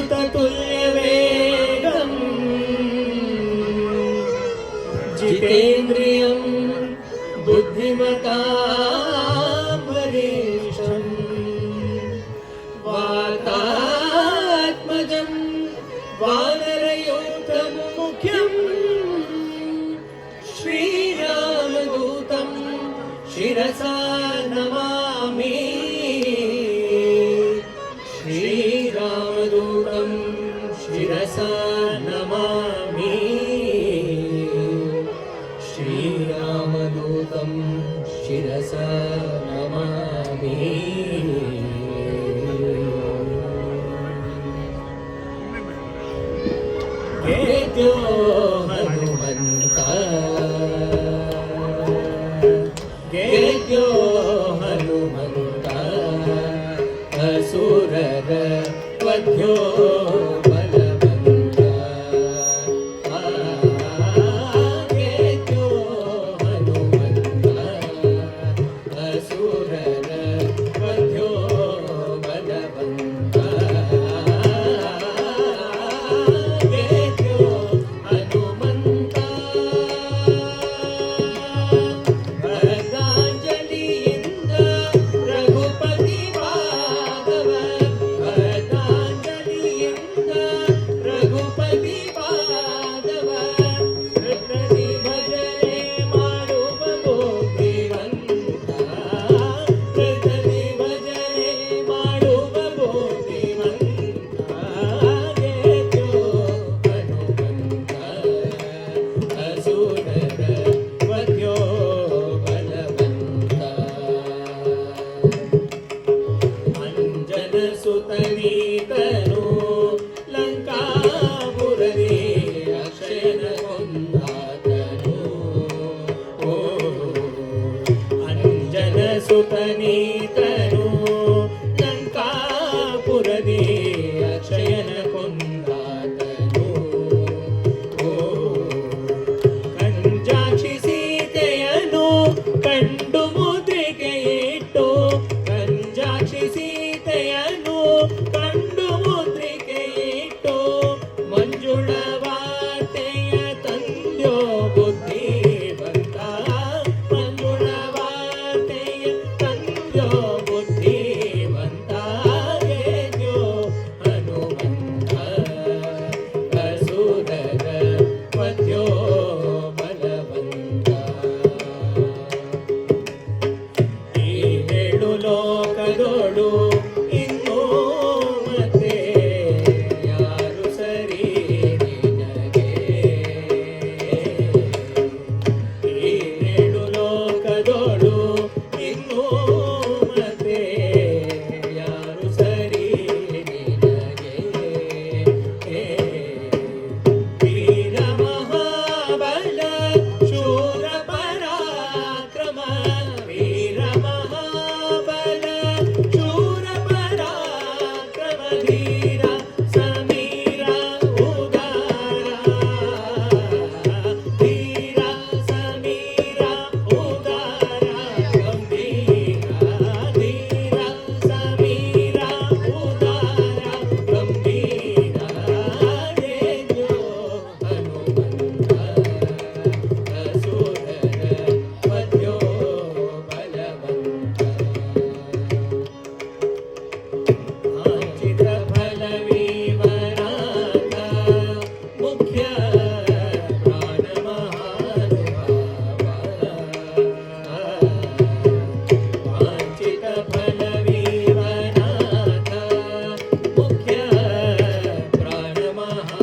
मारुततुल्यवेगम् जितेन्द्रियं बुद्धिमतां वरिष्ठम् वातात्मजं वानरयूथमुख्यं श्रीरामदूतं शिरसा नमामि। श्रीरामदूतं शिरसा नमामि। श्रीरामदूतं शिरसा नमामि। केत्यो हनुमन्ता केत्यो हनुमन्ता असुरर वध्यो बलवन्ता केत्यो हनुमन्ता असुरर वध्यो बलवन्ता सुतनीतनु लंकापुररी अक्षयन कुंदातनु अंजन सुतनीतनु लंकापुररी अक्षयन कुंदातनु कंजाक्षि सीತೆಯನು ಕಂಡು ಮುದ್ರಿಕೆ ಇಟ್ಟು ಕಂಜಾಕ್ಷಿ ಸೀತೆಯನು ಕಂಡು ಮುದ್ರಿಕೆ ಇಟ್ಟು ಮಂಜುಳವಾರ್ತೆಯ ತಂದ್ಯೋ ಬುದ್ಧಿವಂತ ಮಂಜುಳವಾರ್ತೆಯ ತಂದ್ಯೋ ಬುದ್ಧಿವಂತ ಗೆದ್ಯೋ ಹನುಮಂತ ಅಸುರರ ವಧ್ಯೋ ಬಲವಂತ ಈ ಏಳು ಲೋಕದೋಳು ಇನ್ನೂ ಮತ್ತೆ ಯಾರು ಸರಿ ನಿನಗೆ ಈ ಏಳು ಲೋಕದೋಳು ಇನ್ನೂ ಮತ್ತೆ ಯಾರು ಸರಿ ನಿನಗೆ ವೀರ ಮಹಾಬಲ ಶೂರ ಪರಾಕ್ರಮ ವೀರ ಮಹಾಬಲ ಶೂರ ಪರಾಕ್ರಮ ಧೀರ ಸಮೀರ ಉದಾರ ಧೀರ ಸಮೀರ ಉದಾರ ಗಂಭೀರ ಧೀರ ಸಮೀರ ಉದಾರ ಗಂಭೀರ ಗೆದ್ಯೋ ಹನುಮಂತ ಅಸುರರ ವಧ್ಯೋ ಬಲವಂತ ಆಚಿತ ಫಲವೀವರಾಗ ಮುಖ್ಯ ಪ್ರಾಣ ಮಹಾನುಭಾವ ವಾಂಚಿತ ಫಲವೀವರಾಗ ಮುಖ್ಯ ಪ್ರಾಣ ಮಹಾನುಭಾವ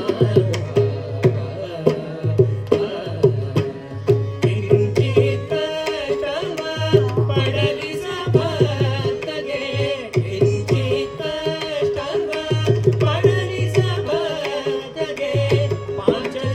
ಕಿಂಚಿತ್ ಕಷ್ಟವ ಪಡಲಿ ಸಭಕ್ತಗೆ ಕಿಂಚಿತ್ ಕಷ್ಟವ ಪಡಲಿ ಸಭಕ್ತಗೆ ಪಾಂಚಜನ್ಯ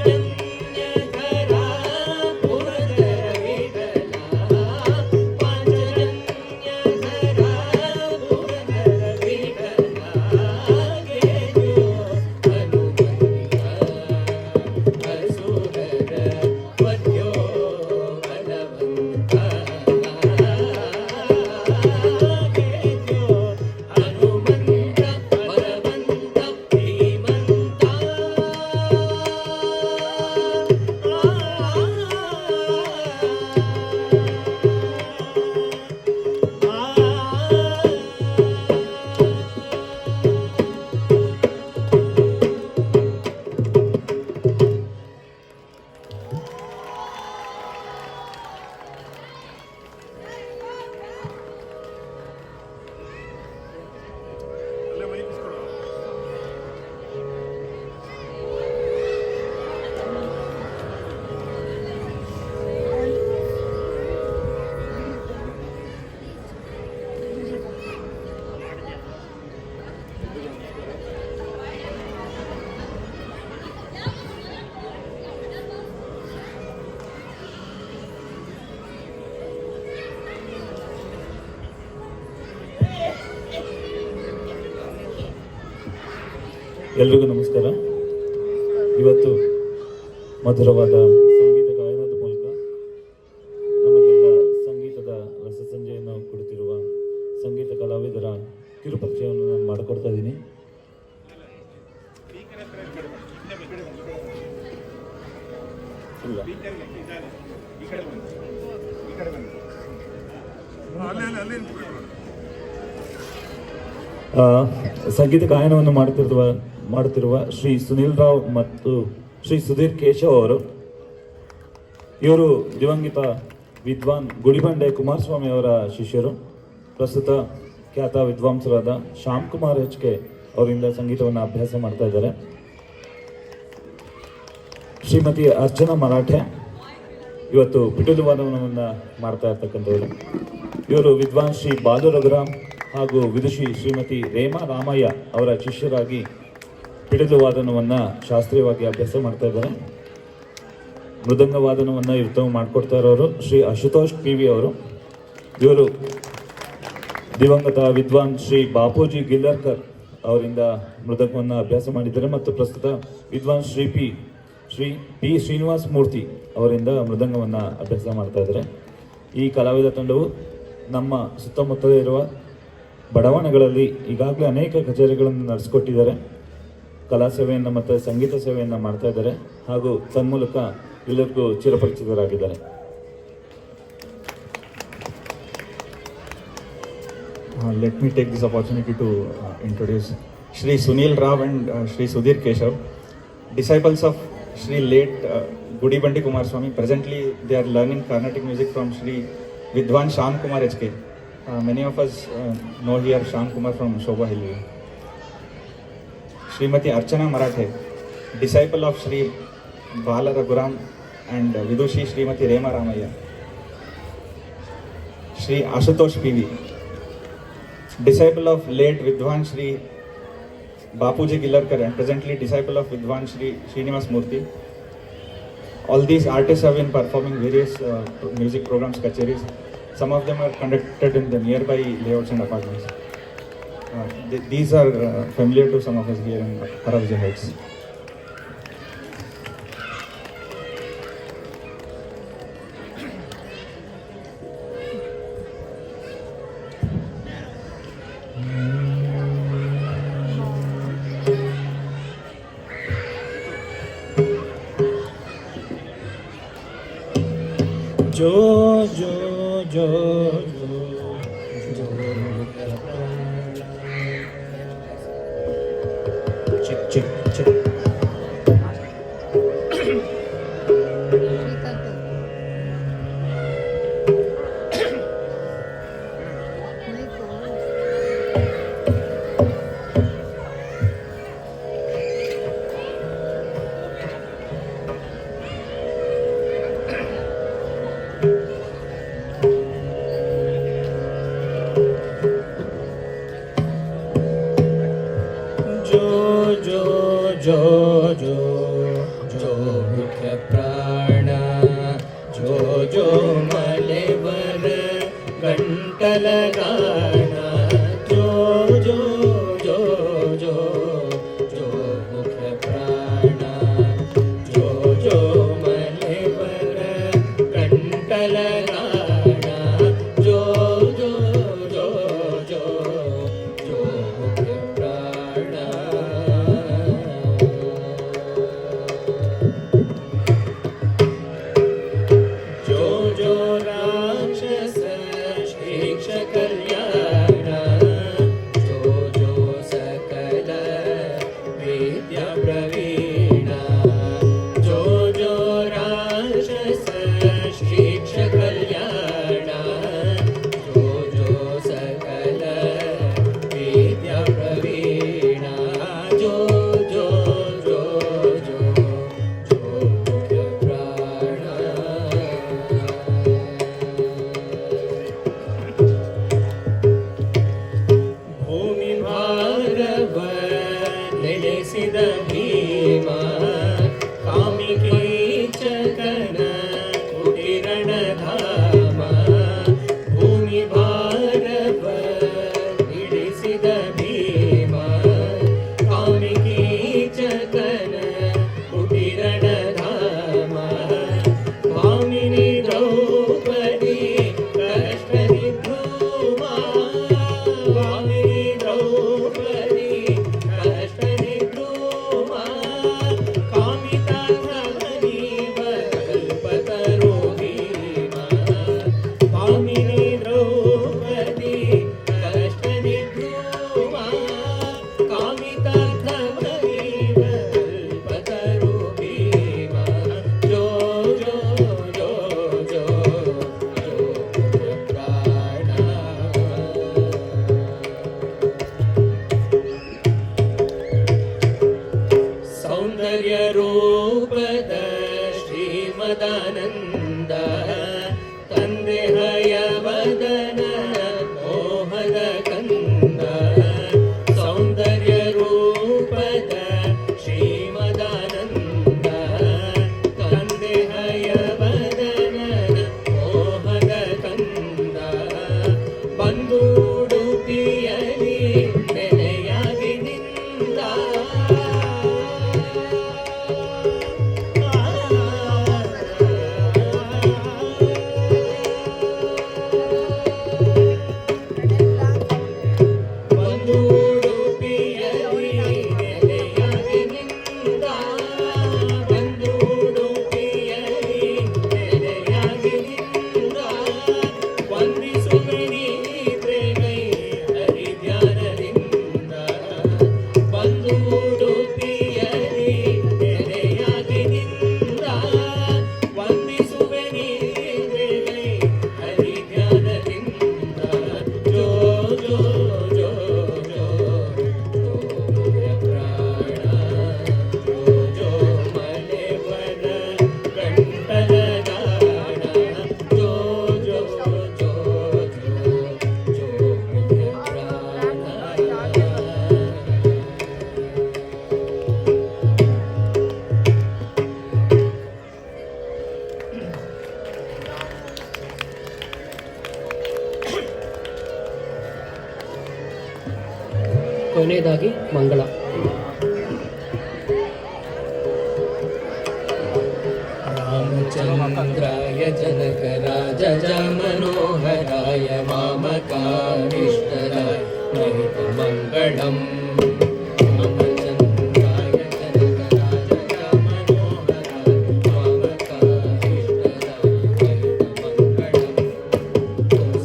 ಎಲ್ರಿಗೂ ನಮಸ್ಕಾರ. ಇವತ್ತು ಮಧುರವಾದ ಸಂಗೀತ ಗಾಯನದ ಮೂಲಕ ನಮಗೆಲ್ಲ ಸಂಗೀತದ ರಸಸಂಜೆಯನ್ನು ಕೊಡುತ್ತಿರುವ ಸಂಗೀತ ಕಲಾವಿದರ ಕಿರುಪರಿಚಯವನ್ನು ನಾನು ಮಾಡಿಕೊಡ್ತಾ ಇದ್ದೀನಿ. ಸಂಗೀತ ಗಾಯನವನ್ನು ಮಾಡುತ್ತಿರುವ ಶ್ರೀ ಸುನೀಲ್ ರಾವ್ ಮತ್ತು ಶ್ರೀ ಸುಧೀರ್ ಕೇಶವ್ ಅವರು. ಇವರು ದಿವಂಗತ ವಿದ್ವಾನ್ ಗುಡಿಬಂಡೆ ಕುಮಾರಸ್ವಾಮಿ ಅವರ ಶಿಷ್ಯರು. ಪ್ರಸ್ತುತ ಖ್ಯಾತ ವಿದ್ವಾಂಸರಾದ ಶ್ಯಾಮ್ ಕುಮಾರ್ HK ಅವರಿಂದ ಸಂಗೀತವನ್ನು ಅಭ್ಯಾಸ ಮಾಡ್ತಾ ಇದ್ದಾರೆ. ಶ್ರೀಮತಿ ಅರ್ಚನಾ ಮರಾಠೆ ಇವತ್ತು ಪಿಟೀಲು ವಾದನವನ್ನು ಮಾಡ್ತಾ ಇರ್ತಕ್ಕಂಥವ್ರು. ಇವರು ವಿದ್ವಾನ್ ಶ್ರೀ ಬಾಲು ರಘುರಾಮ್ ಹಾಗೂ ವಿದುಷಿ ಶ್ರೀಮತಿ ರೇಮಾ ರಾಮಯ್ಯ ಅವರ ಶಿಷ್ಯರಾಗಿ ಪಿಟೀಲು ವಾದನವನ್ನು ಶಾಸ್ತ್ರೀಯವಾಗಿ ಅಭ್ಯಾಸ ಮಾಡ್ತಾ ಇದ್ದಾರೆ. ಮೃದಂಗ ವಾದನವನ್ನು ಉತ್ತಮ ಮಾಡಿಕೊಡ್ತಾ ಇರೋರು ಶ್ರೀ ಅಶುತೋಷ್ PV ಅವರು. ಇವರು ದಿವಂಗತ ವಿದ್ವಾನ್ ಶ್ರೀ ಬಾಪೂಜಿ ಗಿಲ್ಲರ್ಕರ್ ಅವರಿಂದ ಮೃದಂಗವನ್ನು ಅಭ್ಯಾಸ ಮಾಡಿದ್ದಾರೆ ಮತ್ತು ಪ್ರಸ್ತುತ ವಿದ್ವಾನ್ ಶ್ರೀ ಪಿ ಶ್ರೀನಿವಾಸ ಮೂರ್ತಿ ಅವರಿಂದ ಮೃದಂಗವನ್ನು ಅಭ್ಯಾಸ ಮಾಡ್ತಾ ಇದ್ದಾರೆ. ಈ ಕಲಾವಿದ ತಂಡವು ನಮ್ಮ ಸುತ್ತಮುತ್ತಲೇ ಇರುವ ಬಡಾವಣೆಗಳಲ್ಲಿ ಈಗಾಗಲೇ ಅನೇಕ ಕಚೇರಿಗಳನ್ನು ನಡೆಸಿಕೊಟ್ಟಿದ್ದಾರೆ. ಕಲಾ ಸೇವೆಯನ್ನು ಮತ್ತು ಸಂಗೀತ ಸೇವೆಯನ್ನು ಮಾಡ್ತಾ ಇದ್ದಾರೆ ಹಾಗೂ ತನ್ಮೂಲಕ ಎಲ್ಲರಿಗೂ ಚಿರಪರಿಚಿತರಾಗಿದ್ದಾರೆ. Let me take this opportunity to introduce Shri Sunil Rao and Shri Sudhir Keshav, disciples of Shri late Gudibandi Kumaraswamy. Presently, they are learning Carnatic music from Shri Vidwan Shyam Kumar HK. Many of us know here Shyam Kumar from Shobha Hilli. Srimati Archana Marathe, disciple of Shri Bala Raghuram and Vidushi Srimati Rema Ramaya. Shri Ashutosh PV, disciple of late Vidwan Shri Bapuji Gilarkar and presently disciple of Vidwan Shri Srinivas Murthy. All these artists have been performing various music programs, kacheris. Some of them are conducted in the nearby layouts and apartments. These are familiar to some of us here in Haravija Heights. जो जो जो जो चिक चिक चिक जो जो जो मुख्य प्राण जो जो मलेवर गंटल गाना जो जो जो जो जो मुख्य प्राण जो जो मलेवर गंटल गाना जो जो जो जो जो मुख्य प्राण कल्याण ರೂಪದ ಶ್ರೀಮದಾನಂದ ತಂದೆ ಹಯವದನ ಮೋಹದ ಕಂದ ಸೌಂದರ್ಯ ರೂಪದ ಶ್ರೀಮದಾನಂದ ತಂದೆ ಹಯವದನ ಮೋಹದ ಕಂದ ಬಂದೂಡುಪಿಯಲಿ ನೆಲೆಯಾಗಿ ನಿಂದ ಕೊನೆಯದಾಗಿ ಮಂಗಳ. ರಾಮಚಂದ್ರಾಯ ಜನಕ ರಾಜ ಮನೋಹರಾಯ ವಾಮಕಾರಿಷ್ಟರಾಯ ಮಹಿತ ಮಂಗಳಂ. ರಾಮಚಂದ್ರಾಯ ಜನಕ ರಾಜ ಮನೋಹರಾಯ ವಾಮಕಾರಿಷ್ಟರಾಯ ಮಹಿತ ಮಂಗಳಂ.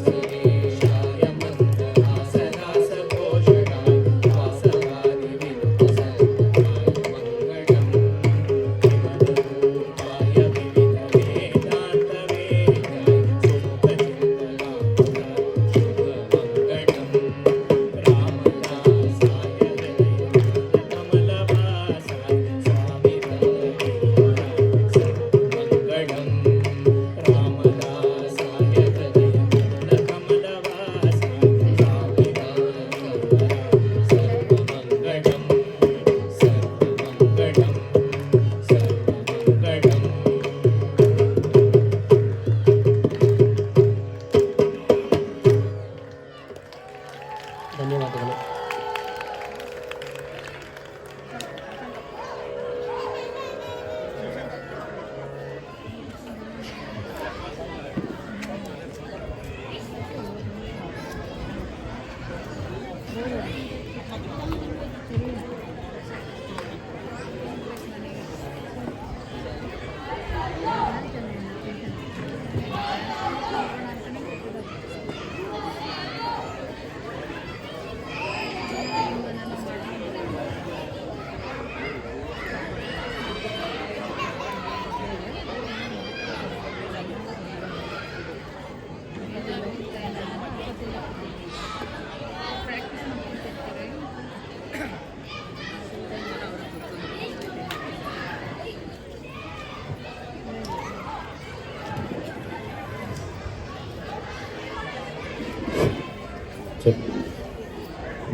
ಶ್ರೀಶಾಯ ಮಂದಹಾಸರಾಸ ಭೂಷಣಾಯ ವಾಸವಾದಿ ವಿನುತ ಸರ್ವರಾಯ ಮಂಗಳಂ. ರೂಪಾಯ ವಿವಿಧ ವೇದಾಂತ ವೇದಾಯ ಸುಖಚಿಂತನಾಂತ ಶುಭ ಮಂಗಳಂ. ರಾಮದಾಸಾಯ ಕಮಲವಾಸಾಯ ಸ್ವಾಮಿತಾಯ ಸರ್ವಮಂಗಳಂ. ರಾಮದಾಸಾಯ ಕಮಲವಾಸಾಯ ಸ್ವಾಮಿತಾಯ ಸರ್ವಮಂಗಳಂ. ಸರ್ವಮಂಗಳಂ ಸರ್ವಮಂಗಳಂ. ಧನ್ಯವಾದಗಳು.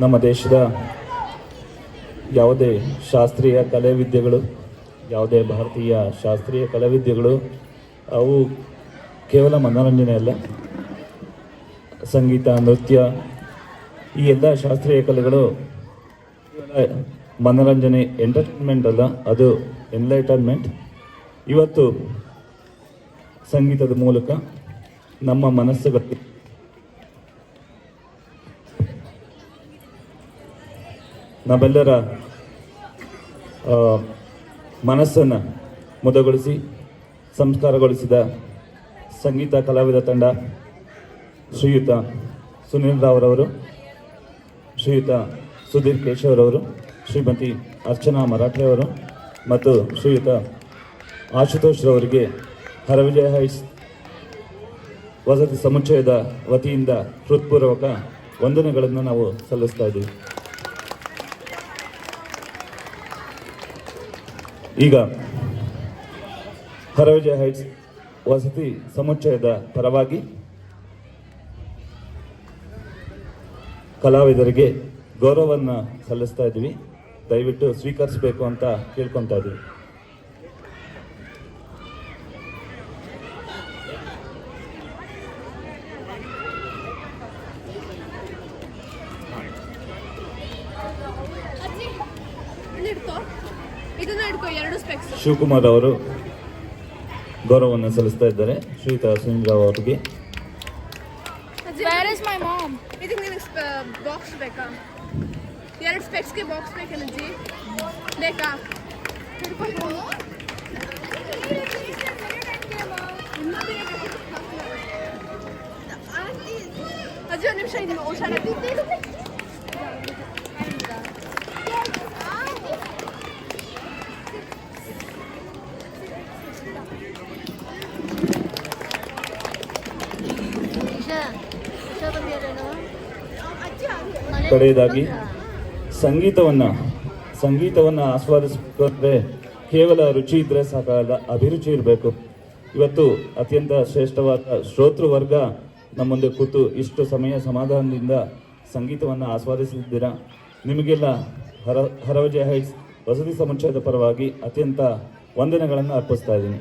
ನಮ್ಮ ದೇಶದ ಯಾವುದೇ ಶಾಸ್ತ್ರೀಯ ಕಲಾವಿದ್ಯೆಗಳು, ಯಾವುದೇ ಭಾರತೀಯ ಶಾಸ್ತ್ರೀಯ ಕಲಾವಿದ್ಯೆಗಳು ಅವು ಕೇವಲ ಮನೋರಂಜನೆ ಅಲ್ಲ. ಸಂಗೀತ, ನೃತ್ಯ, ಈ ಎಲ್ಲ ಶಾಸ್ತ್ರೀಯ ಕಲೆಗಳು ಮನೋರಂಜನೆ, ಎಂಟರ್ಟೈನ್ಮೆಂಟ್ ಅಲ್ಲ, ಅದು ಎನ್ಲೈಟನ್ಮೆಂಟ್. ಇವತ್ತು ಸಂಗೀತದ ಮೂಲಕ ನಮ್ಮ ಮನಸ್ಸುಗಳಿಗೆ ನಮ್ಮೆಲ್ಲರ ಮನಸ್ಸನ್ನು ಮುದಗೊಳಿಸಿ ಸಂಸ್ಕಾರಗೊಳಿಸಿದ ಸಂಗೀತ ಕಲಾವಿದ ತಂಡ ಶ್ರೀಯುತ ಸುನಿಲ್ ರಾವ್ರವರು, ಶ್ರೀಯುತ ಸುಧೀರ್ ಕೇಶವ್ರವರು, ಶ್ರೀಮತಿ ಅರ್ಚನಾ ಮರಾಠೆ ಅವರು ಮತ್ತು ಶ್ರೀಯುತ ಆಶುತೋಷ್ ರವರಿಗೆ ಹರವಿಜಯ ಹೈಟ್ಸ್ ವಸತಿ ಸಮುಚ್ಚಯದ ವತಿಯಿಂದ ಹೃತ್ಪೂರ್ವಕ ವಂದನೆಗಳನ್ನು ನಾವು ಸಲ್ಲಿಸ್ತಾ ಇದ್ದೀವಿ. ಈಗ ಹರವಿಜಯ ಹೈಟ್ಸ್ ವಸತಿ ಸಮುಚ್ಚಯದ ಪರವಾಗಿ ಕಲಾವಿದರಿಗೆ ಗೌರವವನ್ನು ಸಲ್ಲಿಸ್ತಾ ಇದ್ವಿ. ದಯವಿಟ್ಟು ಸ್ವೀಕರಿಸಬೇಕು ಅಂತ ಕೇಳ್ಕೊತಾ ಇದ್ವಿ. ಇದನ್ನ ಹಿಡ್ಕೊ, ಎರಡು ಸ್ಪೆಕ್ಸ್. ಶಿವಕುಮಾರ್ ಅವರು ಗೌರವವನ್ನು ಸಲ್ಲಿಸ್ತಾ ಇದ್ದಾರೆ ಶ್ರೀಯುತ ಸುನಿಲ್ರಾವ್ ಅವರಿಗೆ. Where is my mom? ಇದಕ್ಕೆ ನಿನಗೆ ಬಾಕ್ಸ್ ಬೇಕಾ? ಎರಡು ಸ್ಪೆಕ್ಸ್ಗೆ ಬಾಕ್ಸ್ ಬೇಕೇನಜ್ಜಿ? ಬೇಕಾ? ಹಿಡ್ಕೊ. ಅಜ್ಜಿ ಒಂದು ನಿಮಿಷ ಇದು ಹುಷಾರಾಗಿ. ಕಡೆಯದಾಗಿ ಸಂಗೀತವನ್ನು ಆಸ್ವಾದಿಸಬೇಕಂದ್ರೆ ಕೇವಲ ರುಚಿ ಇದ್ದರೆ ಸಾಕಾಗಲ್ಲ, ಅಭಿರುಚಿ ಇರಬೇಕು. ಇವತ್ತು ಅತ್ಯಂತ ಶ್ರೇಷ್ಠವಾದ ಶ್ರೋತೃವರ್ಗ ನಮ್ಮ ಮುಂದೆ ಕೂತು ಇಷ್ಟು ಸಮಯ ಸಮಾಧಾನದಿಂದ ಸಂಗೀತವನ್ನು ಆಸ್ವಾದಿಸಿದ್ದೀರಾ. ನಿಮಗೆಲ್ಲ ಹರವಿಜಯ ಹೈಟ್ಸ್ ವಸತಿ ಸಮುಚ್ಚಯದ ಪರವಾಗಿ ಅತ್ಯಂತ ವಂದನೆಗಳನ್ನು ಅರ್ಪಿಸ್ತಾ ಇದ್ದೀನಿ.